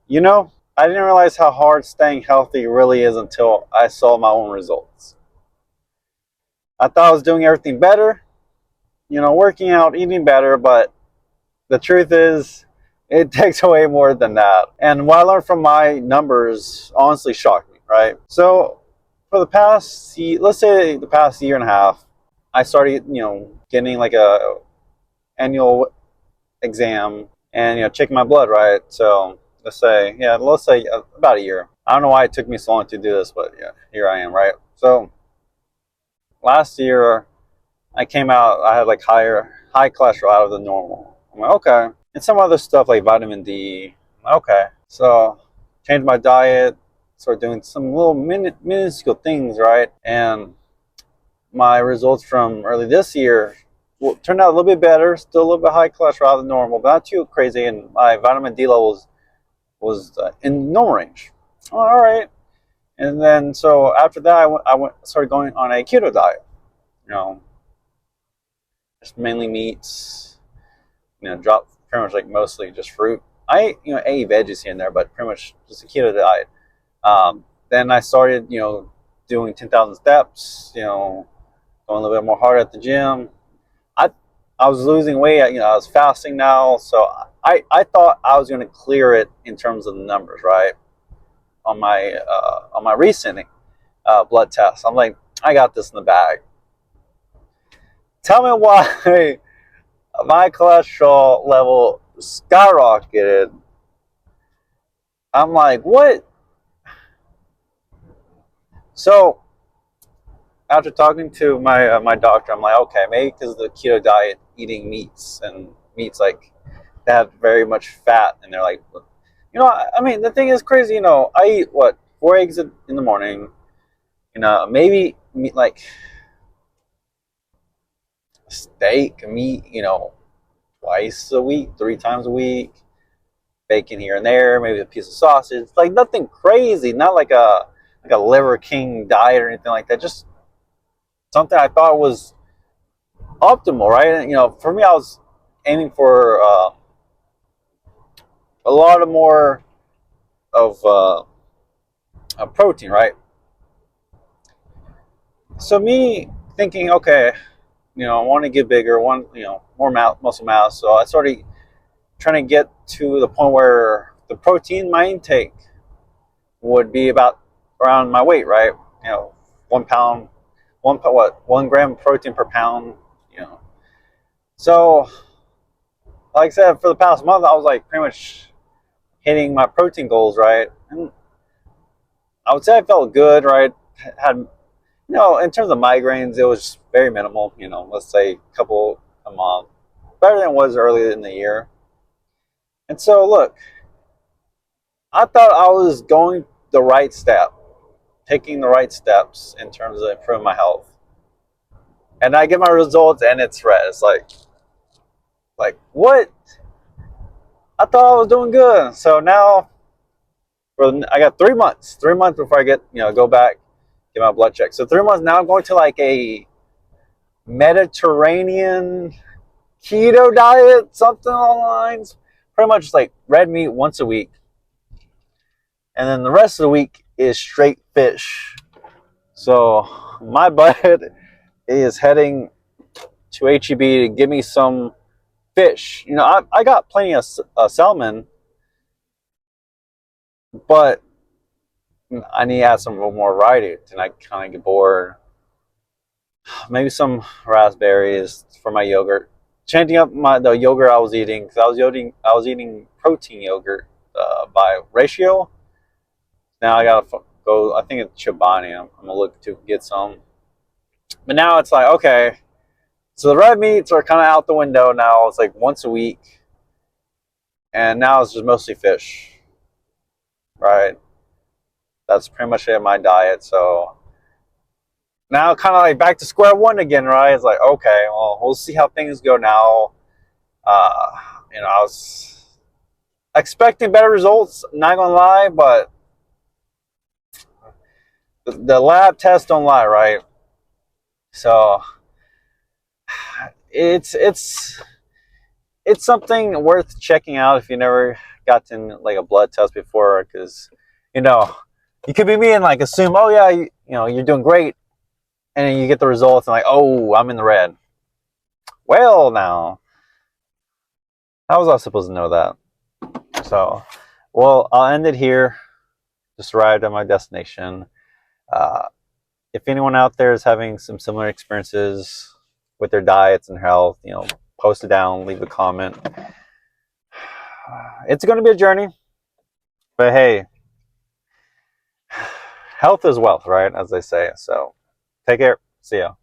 You know, I didn't realize how hard staying healthy really is until I saw my own results. I thought I was doing everything better, working out, eating better, but the truth is, it takes away more than that. And what I learned from my numbers honestly shocked me, right? So, for the past, let's say the past year and a half, I started, getting like a annual exam and checking my blood, right? So let's say about a year. I don't know why it took me so long to do this, but yeah, here I am, right? So last year I came out, I had like high cholesterol out of the normal. I'm like, okay, and some other stuff like vitamin D. Okay, so changed my diet, started doing some little minuscule things, right? And my results from early this year turned out a little bit better. Still a little bit high cholesterol than normal, but not too crazy. And my vitamin D levels was in normal range. Oh, all right. And then so after that, started going on a keto diet. You know, just mainly meats. Drop pretty much like mostly just fruit. I ate veggies here and there, but pretty much just a keto diet. Then I started doing 10,000 steps. Going a little bit more hard at the gym. I I was losing weight. I was fasting now, so I thought I was going to clear it in terms of the numbers, right? On my recent blood test, I'm like, I got this in the bag. Tell me why my cholesterol level skyrocketed. I'm like, what? So after talking to my doctor, I'm like, okay, maybe because of the keto diet, eating meats and meats like they have very much fat, and they're like, I mean, the thing is crazy. I eat what 4 eggs in the morning. Maybe meat like steak, meat. Twice a week, 3 times a week. Bacon here and there, maybe a piece of sausage. Like nothing crazy, not like a liver king diet or anything like that. Just something I thought was optimal, right? And, for me, I was aiming for a lot of more of protein, right? So me thinking, okay, I want to get bigger, want more muscle mass. So I started trying to get to the point where the protein my intake would be about around my weight, right? 1 pound, 1 gram protein per pound. You know, so like I said, for the past month, I was like pretty much hitting my protein goals, right? And I would say I felt good, right? Had in terms of migraines, it was very minimal. Let's say a couple a month, better than it was earlier in the year. And so, look, I thought I was going the right step, taking the right steps in terms of improving my health. And I get my results, and it's red. It's like what? I thought I was doing good. So now, I got 3 months. 3 months before I go back, get my blood check. So 3 months now, I'm going to like a Mediterranean keto diet, something along the lines. Pretty much like red meat once a week, and then the rest of the week is straight fish. So my budget is heading to HEB to give me some fish. I got plenty of salmon, but I need to add some more variety, and I kind of get bored. Maybe some raspberries for my yogurt. Changing up the yogurt I was eating, because I was eating protein yogurt by ratio. Now I gotta go. I think it's Chobani. I'm gonna look to get some. But now it's like, okay, so the red meats are kind of out the window now. It's like once a week, and now it's just mostly fish, right? That's pretty much it in my diet. So now, kind of like back to square one again, right? It's like, okay, well, we'll see how things go now. Uh, I was expecting better results. Not gonna lie, but the lab tests don't lie, right? So it's it's something worth checking out if you never gotten like a blood test before, because you know you could be me and like assume, oh yeah, you know you're doing great, and then you get the results and like, oh, I'm in the red. Well, now how was I supposed to know that? So, well, I'll end it here. Just arrived at my destination. Uh, if anyone out there is having some similar experiences with their diets and health, you know, post it down, leave a comment. It's going to be a journey, but hey, health is wealth, right? As they say. So take care. See ya.